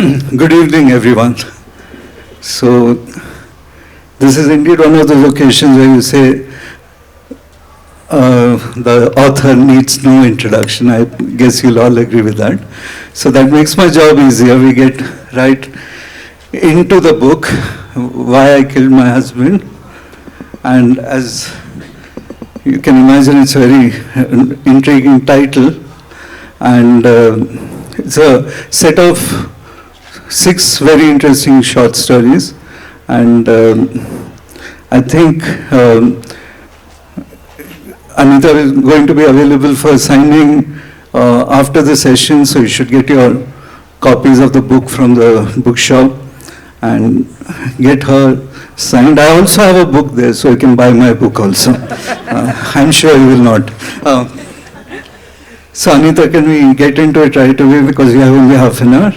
Good evening, everyone. So, this is indeed one of those occasions where you say the author needs no introduction. I guess you'll all agree with that. So that makes my job easier. We get right into the book, Why I Killed My Husband. And as you can imagine, it's a very intriguing title. And it's a set of 6 very interesting short stories. And I think Anita is going to be available for signing after the session, so you should get your copies of the book from the bookshop and get her signed. I also have a book there, so you can buy my book also. I'm sure you will not. So Anita, can we get into it right away because we have only half an hour?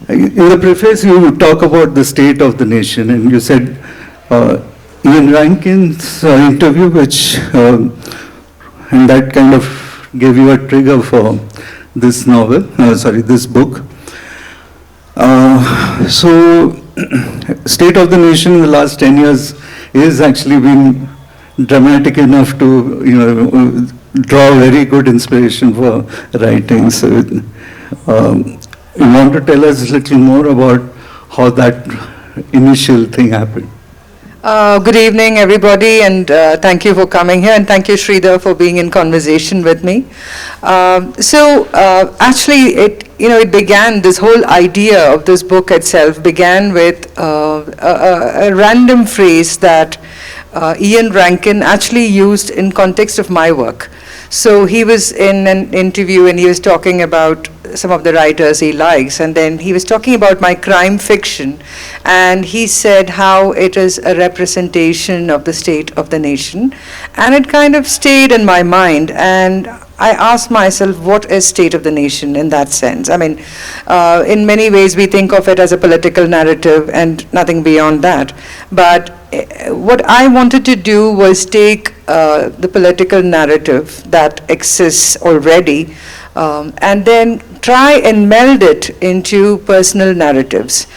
In the preface, you talk about the state of the nation, and you said Ian Rankin's interview, which and that kind of gave you a trigger for this novel, this book. So, state of the nation in the last 10 years is actually been dramatic enough to, draw very good inspiration for writing. So, you want to tell us a little more about how that initial thing happened? Good evening, everybody, and thank you for coming here, and thank you, Sridhar, for being in conversation with me. Actually, it began, this whole idea of this book itself began with a random phrase that Ian Rankin actually used in context of my work. So he was in an interview and he was talking about some of the writers he likes, and then he was talking about my crime fiction, and he said how it is a representation of the state of the nation, and it kind of stayed in my mind, and I asked myself, what is state of the nation in that sense? I mean, in many ways we think of it as a political narrative and nothing beyond that, but what I wanted to do was take the political narrative that exists already and then try and meld it into personal narratives.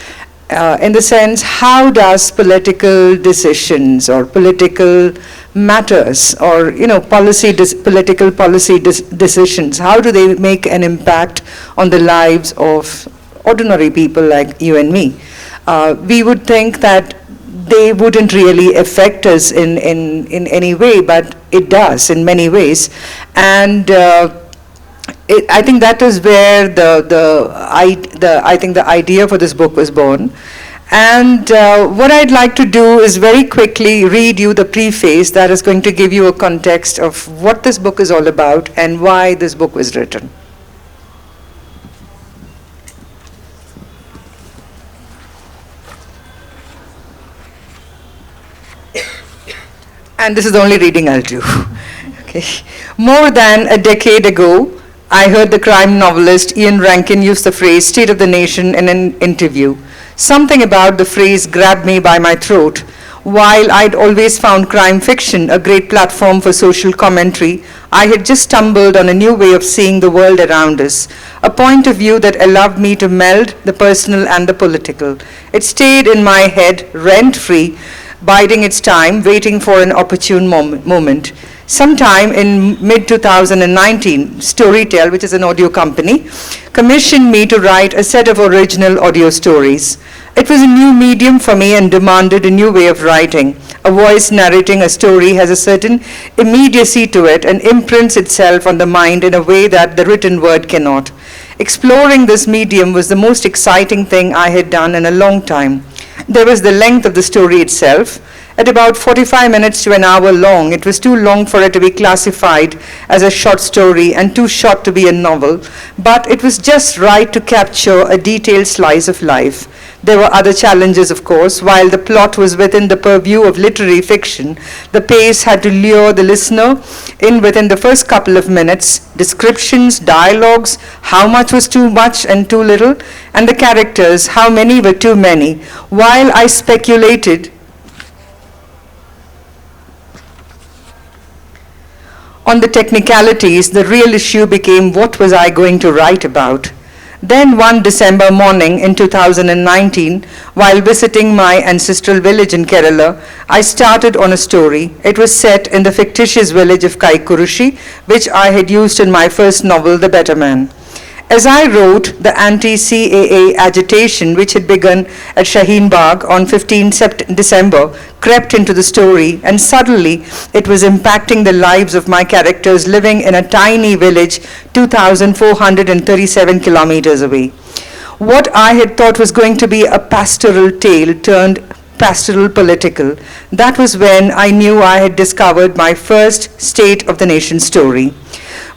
In the sense, how does political decisions or political matters or political policy decisions, how do they make an impact on the lives of ordinary people like you and me? We would think that they wouldn't really affect us in any way, but it does in many ways. And I think that is where I think the idea for this book was born. And what I'd like to do is very quickly read you the preface that is going to give you a context of what this book is all about and why this book was written. And this is the only reading I'll do. Okay. More than a decade ago, I heard the crime novelist Ian Rankin use the phrase state of the nation in an interview. Something about the phrase grabbed me by my throat. While I'd always found crime fiction a great platform for social commentary, I had just stumbled on a new way of seeing the world around us, a point of view that allowed me to meld the personal and the political. It stayed in my head rent-free, biding its time, waiting for an opportune moment. Sometime in mid-2019, Storytel, which is an audio company, commissioned me to write a set of original audio stories. It was a new medium for me and demanded a new way of writing. A voice narrating a story has a certain immediacy to it and imprints itself on the mind in a way that the written word cannot. Exploring this medium was the most exciting thing I had done in a long time. There was the length of the story itself. At about 45 minutes to an hour long, it was too long for it to be classified as a short story and too short to be a novel, but it was just right to capture a detailed slice of life. There were other challenges, of course. While the plot was within the purview of literary fiction, the pace had to lure the listener in within the first couple of minutes. Descriptions, dialogues, how much was too much and too little, and the characters, how many were too many. While I speculated on the technicalities, the real issue became what was I going to write about. Then one December morning in 2019, while visiting my ancestral village in Kerala, I started on a story. It was set in the fictitious village of Kaikurushi, which I had used in my first novel, The Better Man. As I wrote, the anti-CAA agitation, which had begun at Shaheen Bagh on 15 December, crept into the story, and suddenly it was impacting the lives of my characters living in a tiny village 2,437 kilometers away. What I had thought was going to be a pastoral tale turned pastoral political. That was when I knew I had discovered my first State of the Nation story.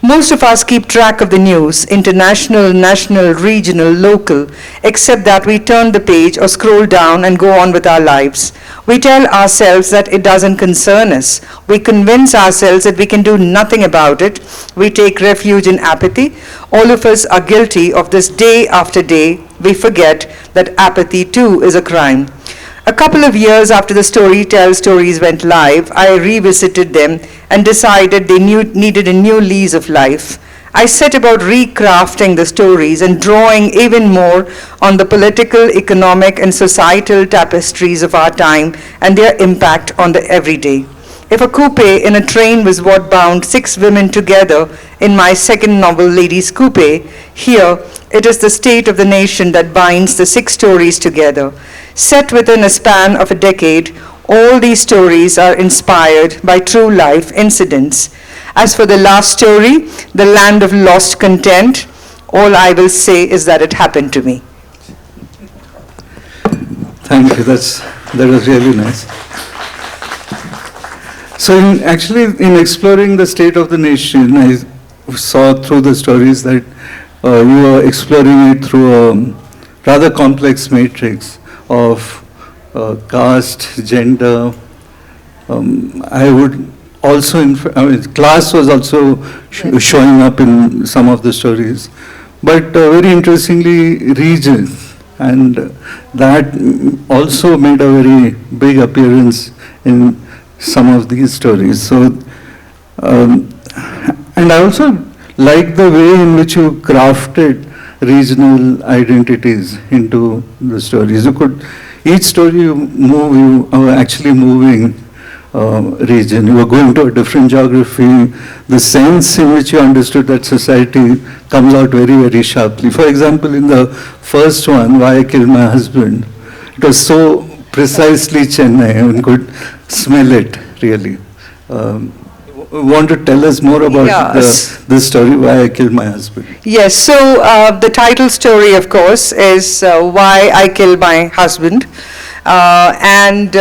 Most of us keep track of the news, international, national, regional, local, except that we turn the page or scroll down and go on with our lives. We tell ourselves that it doesn't concern us. We convince ourselves that we can do nothing about it. We take refuge in apathy. All of us are guilty of this day after day. We forget that apathy too is a crime. A couple of years after the Storytell stories went live, I revisited them and decided they needed a new lease of life. I set about recrafting the stories and drawing even more on the political, economic, and societal tapestries of our time and their impact on the everyday. If a coupe in a train was what bound 6 women together in my second novel, Ladies' Coupe, here it is the State of the Nation that binds the 6 stories together. Set within a span of a decade, all these stories are inspired by true life incidents. As for the last story, The Land of Lost Content, all I will say is that it happened to me. Thank you. That was really nice. So in exploring the state of the nation, I saw through the stories that you were exploring it through a rather complex matrix of caste, gender. I would also, class was also showing up in some of the stories, but very interestingly, region, and that also made a very big appearance in some of these stories. So, and I also like the way in which you crafted regional identities into the stories. Each story you are actually moving region. You were going to a different geography. The sense in which you understood that society comes out very, very sharply. For example, in the first one, Why I Killed My Husband, it was so precisely Chennai, and could smell it, really. Want to tell us more about this story, Why I Killed My Husband? Yes, so the title story, of course, is Why I Killed My Husband. And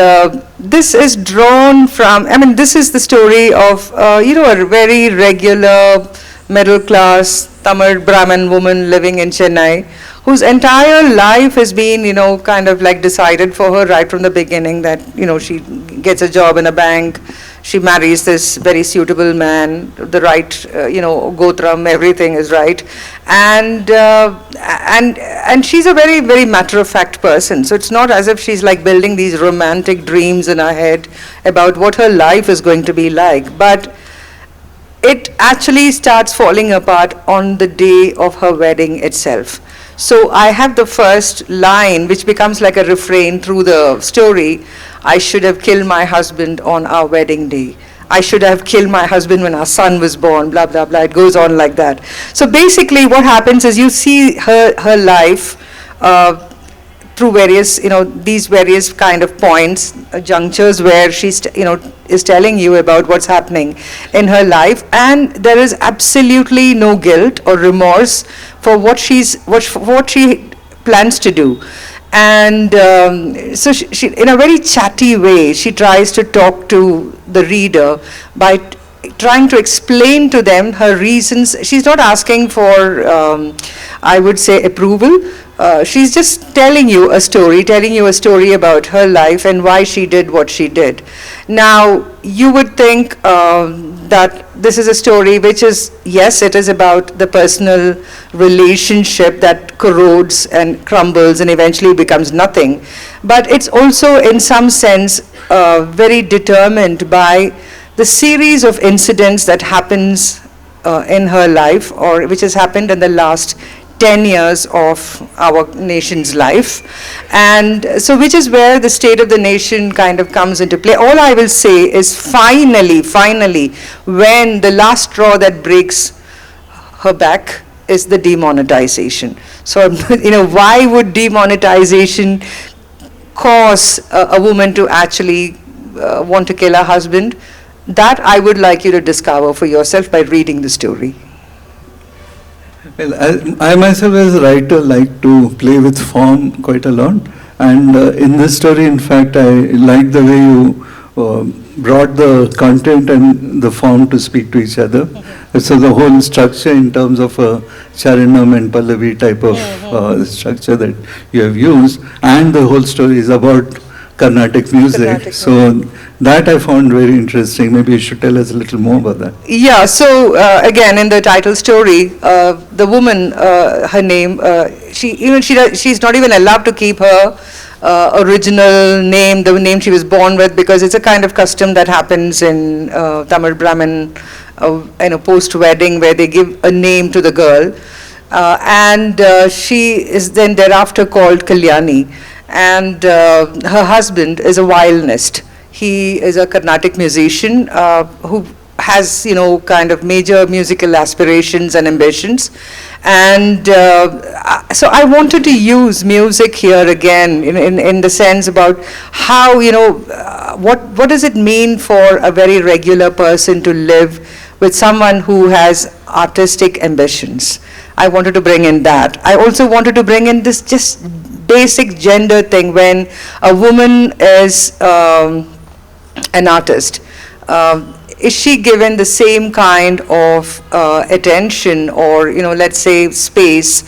this is drawn from, this is the story of, a very regular, middle-class Tamil Brahmin woman living in Chennai, whose entire life has been, kind of like decided for her right from the beginning that, she gets a job in a bank, she marries this very suitable man, the right, gotram, everything is right. And she's a very, very matter-of-fact person. So it's not as if she's like building these romantic dreams in her head about what her life is going to be like. But it actually starts falling apart on the day of her wedding itself. So I have the first line, which becomes like a refrain through the story. I should have killed my husband on our wedding day. I should have killed my husband when our son was born, blah, blah, blah. It goes on like that. So basically what happens is you see her life through various, these various kind of points, junctures where she's, is telling you about what's happening in her life, and there is absolutely no guilt or remorse for what she plans to do. And so she, in a very chatty way, she tries to talk to the reader by trying to explain to them her reasons. She's not asking for, I would say, approval. She's just telling you a story about her life and why she did what she did. Now, you would think that this is a story which is, yes, it is about the personal relationship that corrodes and crumbles and eventually becomes nothing. But it's also, in some sense, very determined by the series of incidents that happens in her life, or which has happened in the last 10 years of our nation's life. And so which is where the state of the nation kind of comes into play. All I will say is finally, when the last straw that breaks her back is the demonetization. So, why would demonetization cause a woman to actually want to kill her husband? That I would like you to discover for yourself by reading the story. Well, I myself as a writer like to play with form quite a lot. And in this story, in fact, I like the way you brought the content and the form to speak to each other. So the whole structure in terms of a Charanam and Pallavi type of structure that you have used, and the whole story is about Carnatic music. So that I found very interesting. Maybe you should tell us a little more about that. Yeah, so again, in the title story, the woman, her name, she's not even allowed to keep her original name, the name she was born with, because it's a kind of custom that happens in Tamil Brahmin, post-wedding, where they give a name to the girl. And she is then thereafter called Kalyani. And her husband is a violinist. He is a Carnatic musician who has, kind of major musical aspirations and ambitions. And so I wanted to use music here again in the sense about how, what does it mean for a very regular person to live with someone who has artistic ambitions. I wanted to bring in that. I also wanted to bring in this just basic gender thing. When a woman is an artist, is she given the same kind of attention or, let's say space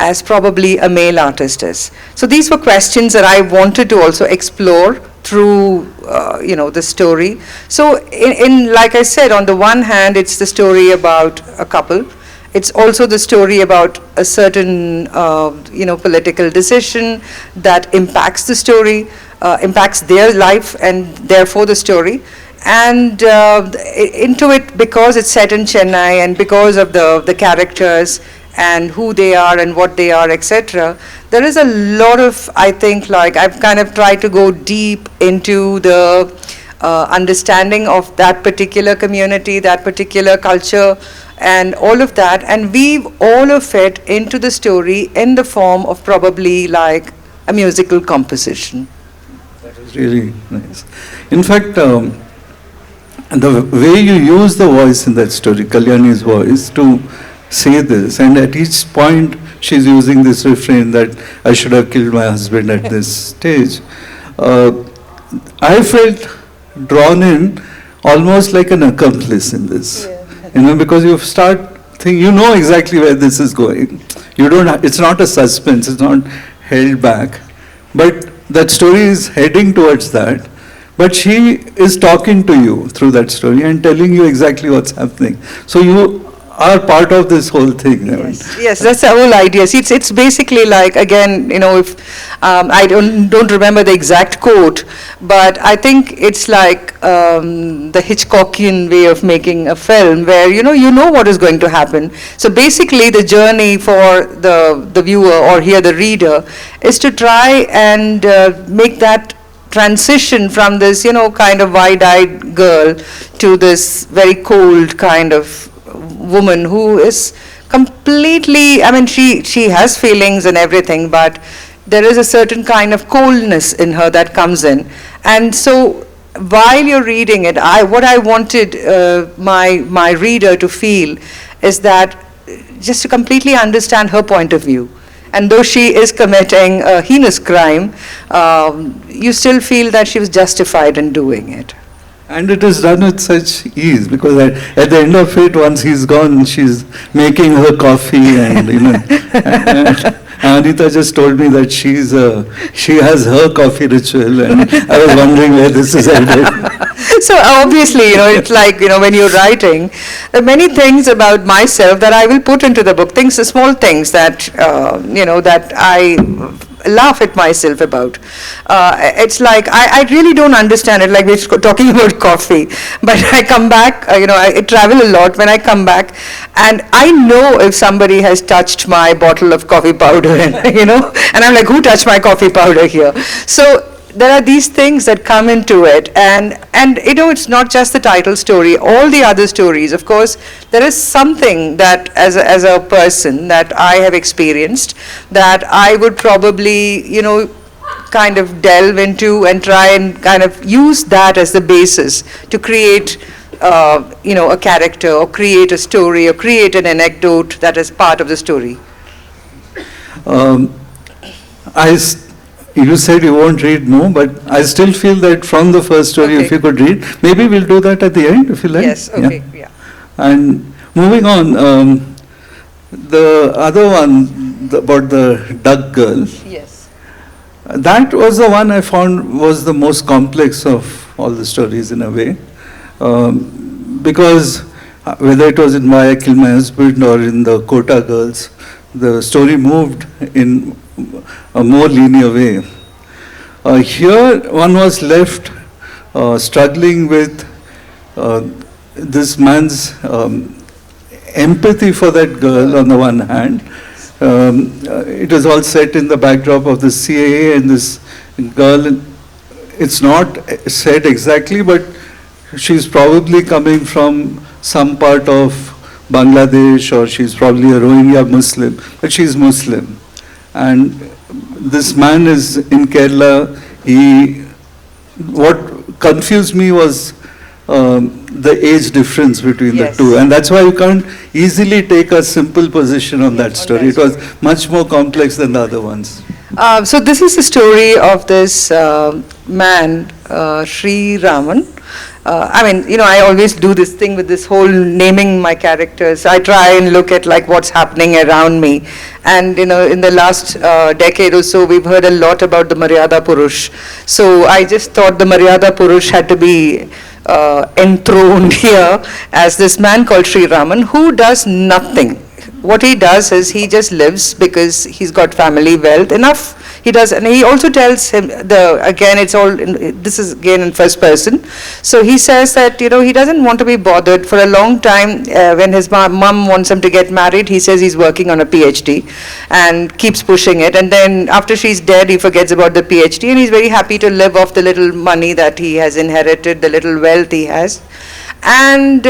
as probably a male artist is? So these were questions that I wanted to also explore through, the story. So in like I said, on the one hand, it's the story about a couple. It's also the story about a certain, political decision that impacts the story, impacts their life and therefore the story. And into it, because it's set in Chennai and because of the characters and who they are and what they are, etc., there is a lot of, I think, I've kind of tried to go deep into the understanding of that particular community, that particular culture, and all of that, and weave all of it into the story in the form of probably like a musical composition. That was really nice. In fact, the way you use the voice in that story, Kalyani's voice, to say this, and at each point she's using this refrain that I should have killed my husband at this stage. I felt drawn in almost like an accomplice in this. Yeah. Because you start thinking, you know exactly where this is going. You don't. It's not a suspense. It's not held back. But that story is heading towards that. But she is talking to you through that story and telling you exactly what's happening. So you are part of this whole thing. Yes, that's the whole idea. See, it's basically like, again, if I don't remember the exact quote, but I think it's like the Hitchcockian way of making a film where, you know what is going to happen. So basically the journey for the viewer or here the reader is to try and make that transition from this, kind of wide-eyed girl to this very cold kind of woman who is completely, she has feelings and everything, but there is a certain kind of coldness in her that comes in. And so while you're reading it, what I wanted my reader to feel is that just to completely understand her point of view. And though she is committing a heinous crime, you still feel that she was justified in doing it. And it is done with such ease, because at the end of it, once he's gone, she's making her coffee, and and Anita just told me that she has her coffee ritual, and I was wondering where this is headed. So obviously, it's like, when you're writing, there are many things about myself that I will put into the book, small things that, that I laugh at myself about. It's like, I really don't understand it, like we're talking about coffee, but I come back, I travel a lot. When I come back, and I know if somebody has touched my bottle of coffee powder, and, and I'm like, who touched my coffee powder here? So there are these things that come into it, and it's not just the title story, all the other stories. Of course, there is something that as a person that I have experienced that I would probably, kind of delve into and try and kind of use that as the basis to create a character, or create a story, or create an anecdote that is part of the story. You said you won't read more, but I still feel that from the first story, Okay. if you could read, maybe we'll do that at the end, if you like. Yes, okay, yeah. And moving on, the other one about the duck girl, Yes. that was the one I found was the most complex of all the stories in a way, because whether it was in Why I Killed My Husband or in the Kota Girls, the story moved in a more linear way. Here, one was left struggling with this man's empathy for that girl on the one hand. It was all set in the backdrop of the CIA and this girl. It's not said exactly, but she's probably coming from some part of Bangladesh, or she's probably a Rohingya Muslim, but she's Muslim. And this man is in Kerala. What confused me was the age difference between Yes. the two. And that's why you can't easily take a simple position on that story. It was much more complex than the other ones. So this is the story of this man, Sri Raman. I always do this thing with this whole naming my characters. I try and look at like what's happening around me. And, in the last decade or so, we've heard a lot about the Maryada Purush. So I just thought the Maryada Purush had to be enthroned here as this man called Sri Raman, who does nothing. What he does is he just lives because he's got family wealth enough. He does, and he also tells him this is again in first person. So he says that he doesn't want to be bothered for a long time. When his mom wants him to get married, he says he's working on a PhD, and keeps pushing it. And then after she's dead, he forgets about the PhD, and he's very happy to live off the little money that he has inherited, the little wealth he has. And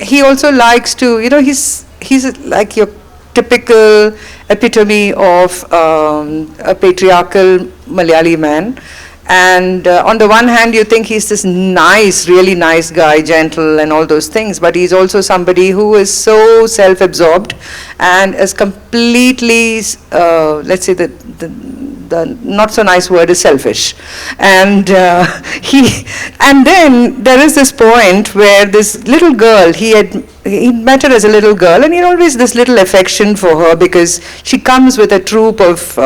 he also likes to, he's like your typical epitome of a patriarchal Malayali man. And on the one hand, you think he's this nice, really nice guy, gentle and all those things, but he's also somebody who is so self-absorbed and is completely, let's say the not so nice word is selfish. And and then there is this point where this little girl, he met her as a little girl, and he had always this little affection for her because she comes with a troupe of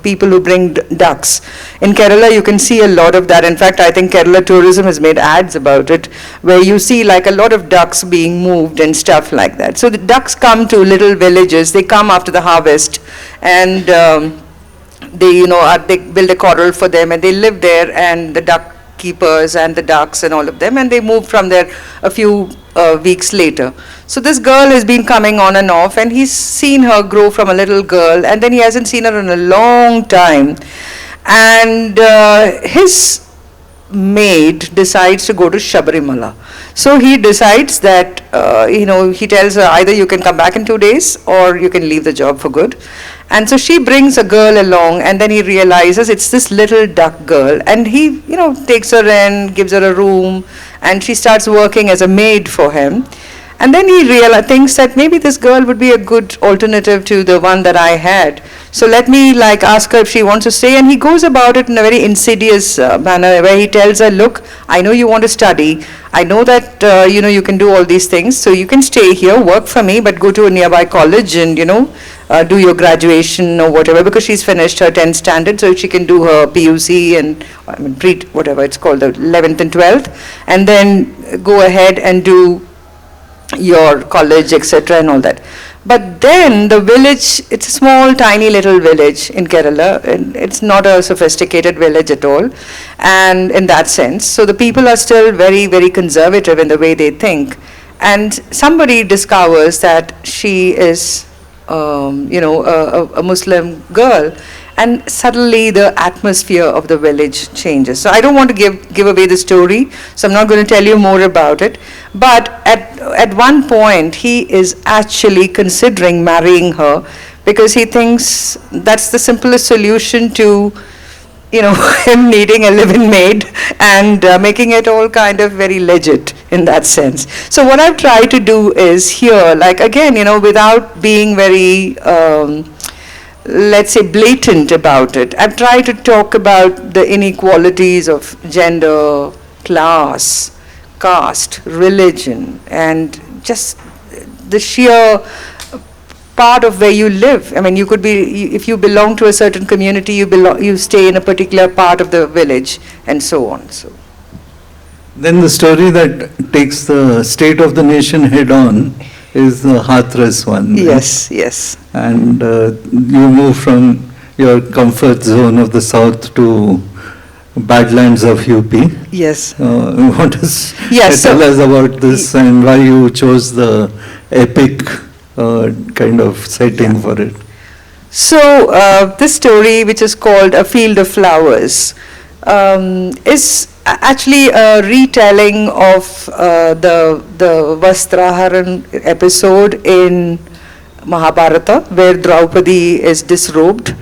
people who bring ducks. In Kerala, you can see a lot of that. In fact, I think Kerala Tourism has made ads about it, where you see like a lot of ducks being moved and stuff like that. So the ducks come to little villages. They come after the harvest, and they build a corral for them, and they live there, and the duck keepers and the ducks and all of them, and they move from there a few weeks later. So this girl has been coming on and off, and he's seen her grow from a little girl, and then he hasn't seen her in a long time. And his maid decides to go to Shabarimala. So he decides that, he tells her either you can come back in 2 days or you can leave the job for good. And so she brings a girl along, and then he realizes it's this little duck girl, and he, takes her in, gives her a room, and she starts working as a maid for him. And then he thinks that maybe this girl would be a good alternative to the one that I had. So let me ask her if she wants to stay. And he goes about it in a very insidious manner, where he tells her, look, I know you want to study. I know that, you can do all these things. So you can stay here, work for me, but go to a nearby college and, do your graduation or whatever, because she's finished her 10th standard, so she can do her PUC and, whatever it's called, the 11th and 12th, and then go ahead and do your college, etc. and all that. But then the village, it's a small, tiny little village in Kerala. And it's not a sophisticated village at all. And in that sense, so the people are still very, very conservative in the way they think. And somebody discovers that she is, a Muslim girl. And suddenly the atmosphere of the village changes. So I don't want to give away the story, so I'm not going to tell you more about it. But at one point, he is actually considering marrying her because he thinks that's the simplest solution to, him needing a live-in maid and making it all kind of very legit in that sense. So what I've tried to do is here, like again, without being very, let's say, blatant about it. I've tried to talk about the inequalities of gender, class, caste, religion, and just the sheer part of where you live. I mean, you could be, if you belong to a certain community, you stay in a particular part of the village, and so on. So. Then the story that takes the state of the nation head on is the Hathras one. Yes, yes. And you move from your comfort zone of the south to badlands of UP. Yes. What is, Yes, tell so- us about this and why you chose the epic kind of setting for it. So this story, which is called A Field of Flowers, is actually a retelling of the Vastraharan episode in Mahabharata, where Draupadi is disrobed.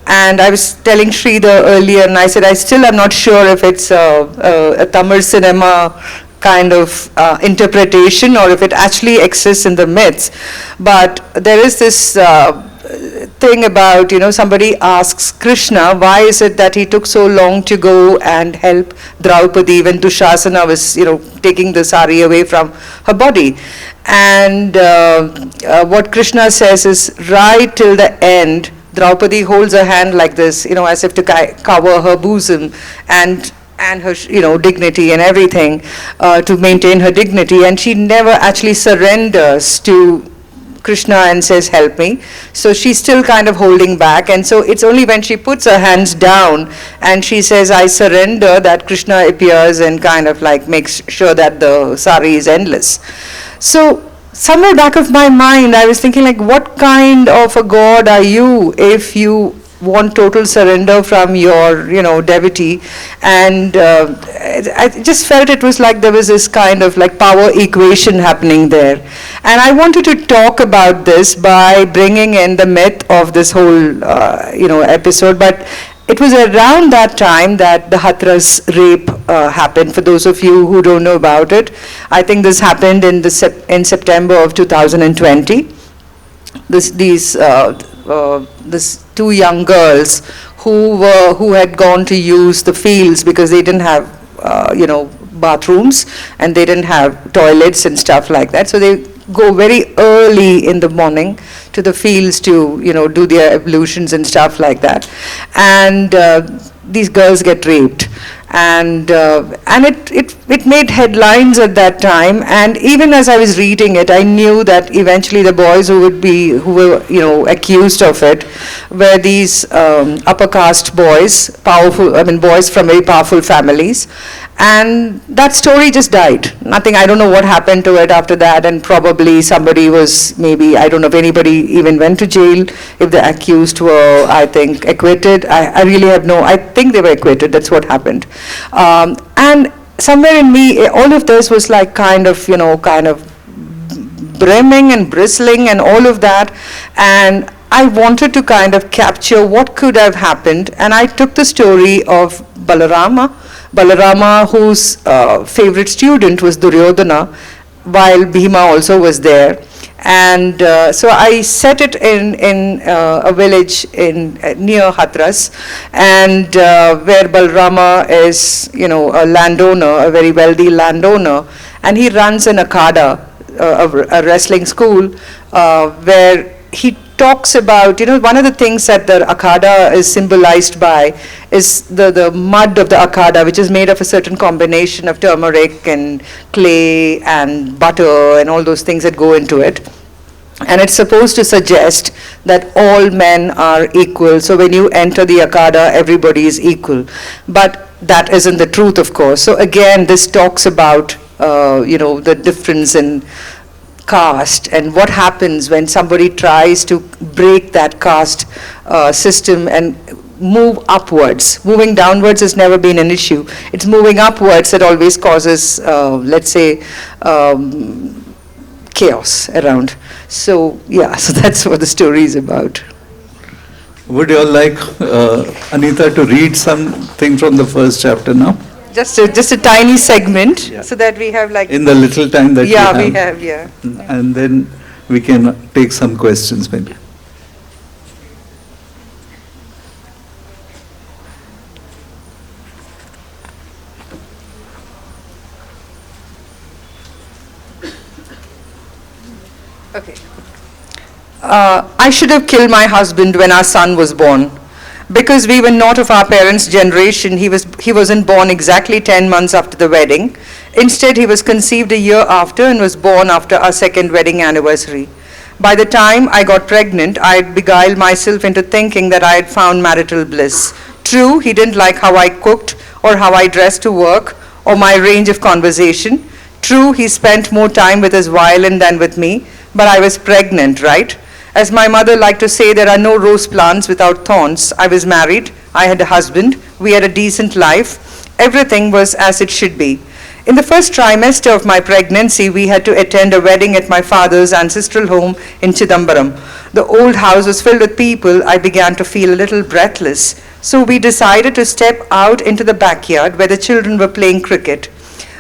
And I was telling Sridhar earlier, and I said I still am not sure if it's a Tamil cinema kind of interpretation or if it actually exists in the myths. But there is this thing about, somebody asks Krishna, why is it that he took so long to go and help Draupadi when Dushasana was, taking the sari away from her body. And what Krishna says is, right till the end, Draupadi holds her hand like this, as if to cover her bosom and her, dignity and everything, to maintain her dignity. And she never actually surrenders to Krishna and says, help me. So she's still kind of holding back. And so it's only when she puts her hands down and she says, I surrender, that Krishna appears and kind of like makes sure that the sari is endless. So somewhere back of my mind, I was thinking, like, what kind of a god are you if you want total surrender from your, devotee? And I just felt it was like there was this kind of like power equation happening there. And I wanted to talk about this by bringing in the myth of this whole, episode. But it was around that time that the Hathras rape happened. For those of you who don't know about it, I think this happened in September of 2020. These two young girls who had gone to use the fields because they didn't have bathrooms and they didn't have toilets and stuff like that. So they go very early in the morning to the fields to do their ablutions and stuff like that, and these girls get raped. And it made headlines at that time. And even as I was reading it, I knew that eventually the boys who were accused of it were these upper caste boys, boys from very powerful families. And that story just died. Nothing, I don't know what happened to it after that, and probably somebody was, maybe, I don't know if anybody even went to jail, if the accused were, I think, acquitted. I really have I think they were acquitted, that's what happened. And somewhere in me, all of this was like kind of brimming and bristling and all of that. And I wanted to kind of capture what could have happened. And I took the story of Balarama, whose favorite student was Duryodhana, while Bhima also was there. And so I set it in a village near Hathras, and where Balarama is, a landowner, a very wealthy landowner, and he runs an akhada, a wrestling school, where he talks about, one of the things that the akhada is symbolized by is the mud of the akhada, which is made of a certain combination of turmeric and clay and butter and all those things that go into it. And it's supposed to suggest that all men are equal. So when you enter the Akada, everybody is equal. But that isn't the truth, of course. So again, this talks about, the difference in caste and what happens when somebody tries to break that caste system and move upwards. Moving downwards has never been an issue. It's moving upwards that always causes, let's say, chaos around. So yeah, so that's what the story is about. Would you all like Anita to read something from the first chapter now? Just a tiny segment, Yeah. so that we have like... In the little time that Yeah, we we have, yeah. And then we can take some questions maybe. Okay. I should have killed my husband when our son was born. Because we were not of our parents' generation, he wasn't born exactly 10 months after the wedding. Instead, he was conceived a year after and was born after our second wedding anniversary. By the time I got pregnant, I had beguiled myself into thinking that I had found marital bliss. True, he didn't like how I cooked or how I dressed to work or my range of conversation. True, he spent more time with his violin than with me, but I was pregnant, right? As my mother liked to say, there are no rose plants without thorns. I was married, I had a husband, we had a decent life. Everything was as it should be. In the first trimester of my pregnancy, we had to attend a wedding at my father's ancestral home in Chidambaram. The old house was filled with people. I began to feel a little breathless. So we decided to step out into the backyard where the children were playing cricket.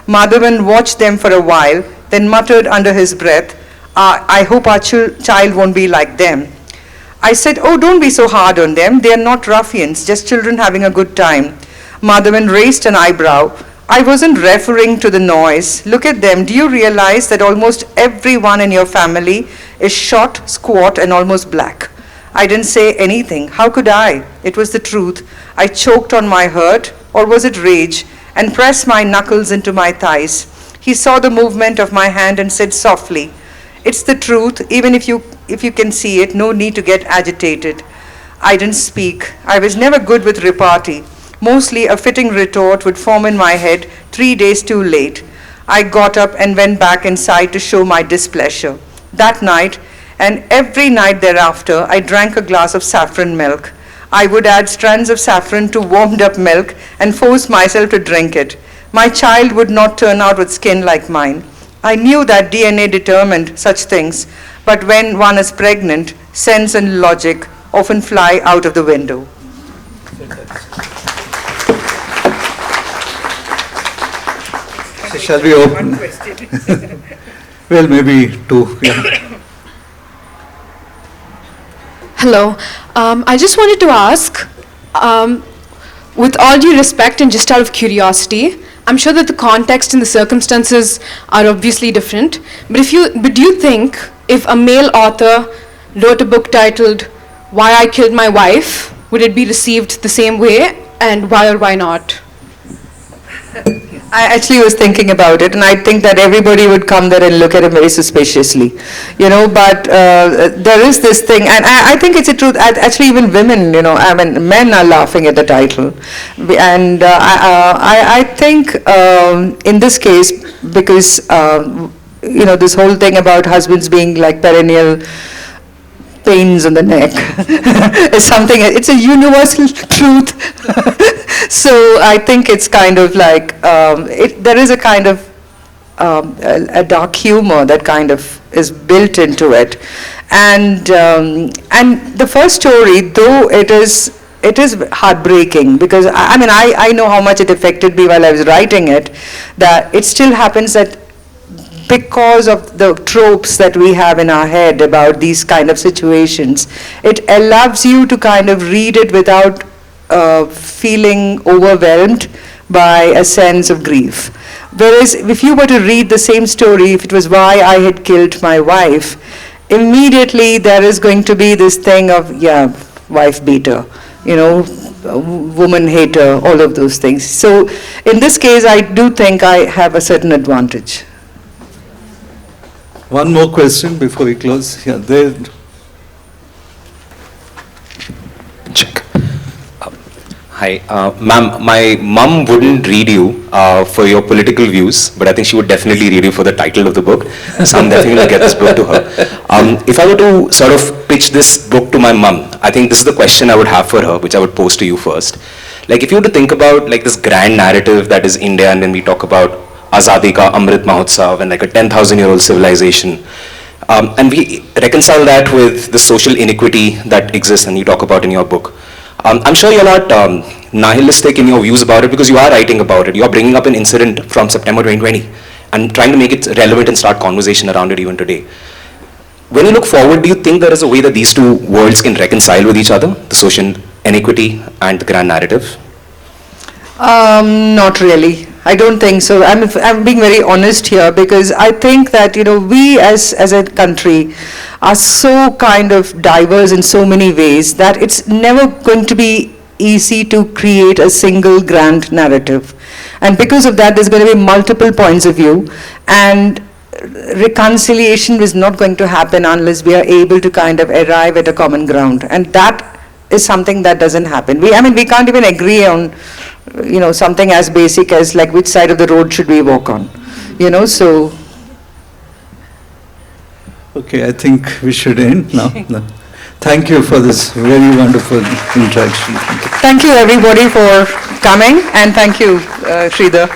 Madhavan watched them for a while, then muttered under his breath, I hope our child won't be like them. I said, oh, don't be so hard on them. They are not ruffians, just children having a good time. Madhavan raised an eyebrow. I wasn't referring to the noise. Look at them. Do you realize that almost everyone in your family is short, squat, and almost black? I didn't say anything. How could I? It was the truth. I choked on my hurt, or was it rage, and pressed my knuckles into my thighs. He saw the movement of my hand and said softly, it's the truth, even if you can see it, no need to get agitated. I didn't speak. I was never good with repartee. Mostly a fitting retort would form in my head 3 days too late. I got up and went back inside to show my displeasure. That night, and every night thereafter, I drank a glass of saffron milk. I would add strands of saffron to warmed up milk and force myself to drink it. My child would not turn out with skin like mine. I knew that DNA determined such things, but when one is pregnant, sense and logic often fly out of the window. So shall we open? One question. Well, maybe two. Yeah. Hello. I just wanted to ask, with all due respect and just out of curiosity, I'm sure that the context and the circumstances are obviously different, but do you think if a male author wrote a book titled Why I Killed My Wife, would it be received the same way, and why or why not? I actually was thinking about it, and I think that everybody would come there and look at him very suspiciously, but there is this thing, and I think it's a truth. Actually, even women, men are laughing at the title. And I think in this case, because, this whole thing about husbands being like perennial pains on the neck is something, it's a universal truth. So I think it's kind of like, there is a kind of a dark humor that kind of is built into it. And the first story, though it is heartbreaking, because I know how much it affected me while I was writing it, that it still happens that because of the tropes that we have in our head about these kind of situations, it allows you to kind of read it without feeling overwhelmed by a sense of grief. Whereas if you were to read the same story, if it was Why I Had Killed My Wife, immediately there is going to be this thing of, wife beater, woman hater, all of those things. So in this case, I do think I have a certain advantage. One more question before we close. Yeah, there. Check. Hi, ma'am, my mum wouldn't read you for your political views, but I think she would definitely read you for the title of the book. So I'm definitely going to get this book to her. If I were to sort of pitch this book to my mum, I think this is the question I would have for her, which I would pose to you first. Like, if you were to think about like this grand narrative that is India, and then we talk about Azadi Ka Amrit Mahotsav and like a 10,000-year-old civilization, and we reconcile that with the social inequity that exists and you talk about in your book. I'm sure you're not nihilistic in your views about it because you are writing about it. You are bringing up an incident from September 2020 and trying to make it relevant and start conversation around it even today. When you look forward, do you think there is a way that these two worlds can reconcile with each other, the social inequity and the grand narrative? Not really. I don't think so. I'm being very honest here because I think that, you know, we as a country are so kind of diverse in so many ways that it's never going to be easy to create a single grand narrative. And because of that, there's going to be multiple points of view, and reconciliation is not going to happen unless we are able to kind of arrive at a common ground. And that is something that doesn't happen. We can't even agree on, you know, something as basic as like which side of the road should we walk on, you know, so. Okay, I think we should end now. No. Thank you for this very wonderful interaction. Thank you everybody for coming, and thank you, Sridhar.